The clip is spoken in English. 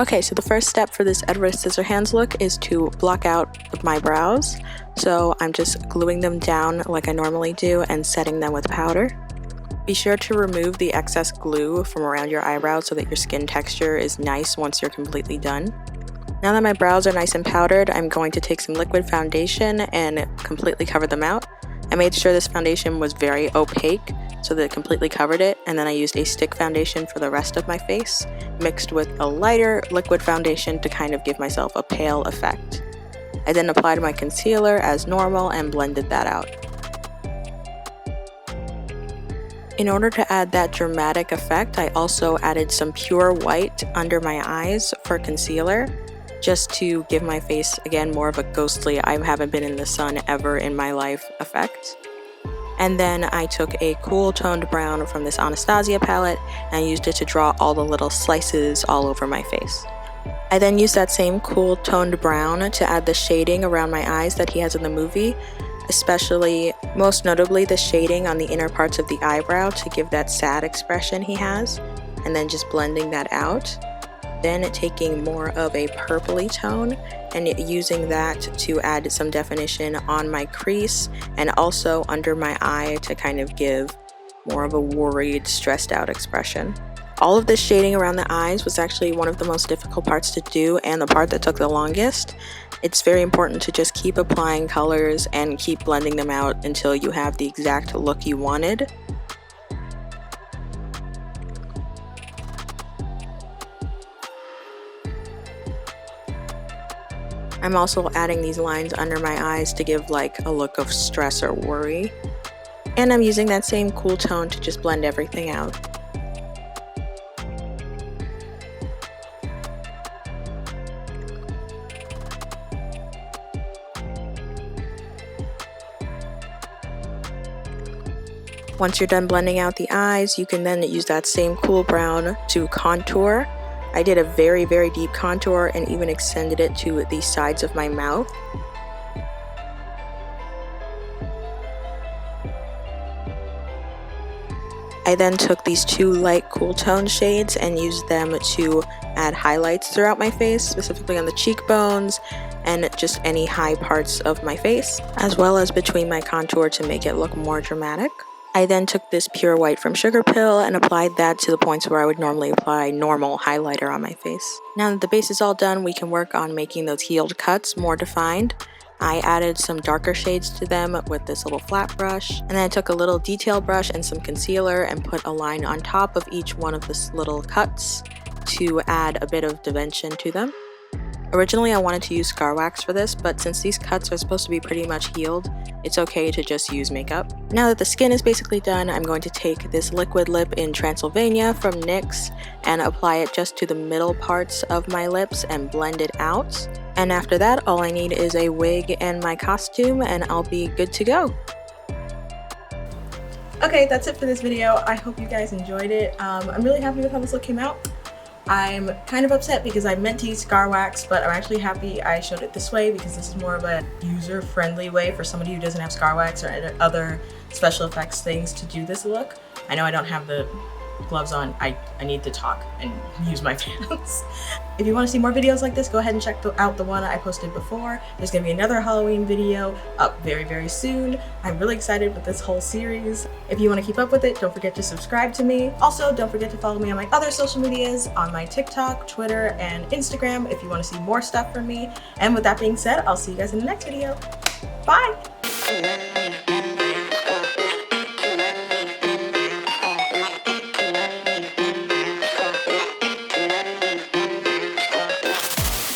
Okay, so the first step for this Edward Scissorhands look is to block out my brows. So I'm just gluing them down like I normally do and setting them with powder. Be sure to remove the excess glue from around your eyebrows so that your skin texture is nice once you're completely done. Now that my brows are nice and powdered, I'm going to take some liquid foundation and completely cover them out. I made sure this foundation was very opaque so that it completely covered it, and then I used a stick foundation for the rest of my face, mixed with a lighter liquid foundation to kind of give myself a pale effect. I then applied my concealer as normal and blended that out. In order to add that dramatic effect, I also added some pure white under my eyes for concealer, just to give my face, again, more of a ghostly, I haven't been in the sun ever in my life effect. And then I took a cool toned brown from this Anastasia palette and I used it to draw all the little slices all over my face. I then used that same cool toned brown to add the shading around my eyes that he has in the movie, especially, most notably, the shading on the inner parts of the eyebrow to give that sad expression he has, and then just blending that out. Then taking more of a purpley tone and using that to add some definition on my crease and also under my eye to kind of give more of a worried, stressed out expression. All of this shading around the eyes was actually one of the most difficult parts to do and the part that took the longest. It's very important to just keep applying colors and keep blending them out until you have the exact look you wanted. I'm also adding these lines under my eyes to give like a look of stress or worry. And I'm using that same cool tone to just blend everything out. Once you're done blending out the eyes, you can then use that same cool brown to contour. I did a very, very deep contour and even extended it to the sides of my mouth. I then took these two light cool tone shades and used them to add highlights throughout my face, specifically on the cheekbones and just any high parts of my face, as well as between my contour to make it look more dramatic. I then took this pure white from Sugar Pill and applied that to the points where I would normally apply normal highlighter on my face. Now that the base is all done, we can work on making those healed cuts more defined. I added some darker shades to them with this little flat brush, and then I took a little detail brush and some concealer and put a line on top of each one of the little cuts to add a bit of dimension to them. Originally I wanted to use scar wax for this, but since these cuts are supposed to be pretty much healed, it's okay to just use makeup. Now that the skin is basically done, I'm going to take this liquid lip in Transylvania from NYX and apply it just to the middle parts of my lips and blend it out. And after that, all I need is a wig and my costume and I'll be good to go. Okay, that's it for this video. I hope you guys enjoyed it. I'm really happy with how this look came out. I'm kind of upset because I meant to use scar wax, but I'm actually happy I showed it this way because this is more of a user-friendly way for somebody who doesn't have scar wax or other special effects things to do this look. I know I don't have the gloves on. I need to talk and use my hands. If you want to see more videos like this, go ahead and check out the one I posted before. There's going to be another Halloween video up very, very soon. I'm really excited with this whole series. If you want to keep up with it, don't forget to subscribe to me. Also, don't forget to follow me on my other social medias, on my TikTok, Twitter, and Instagram if you want to see more stuff from me. And with that being said, I'll see you guys in the next video. Bye!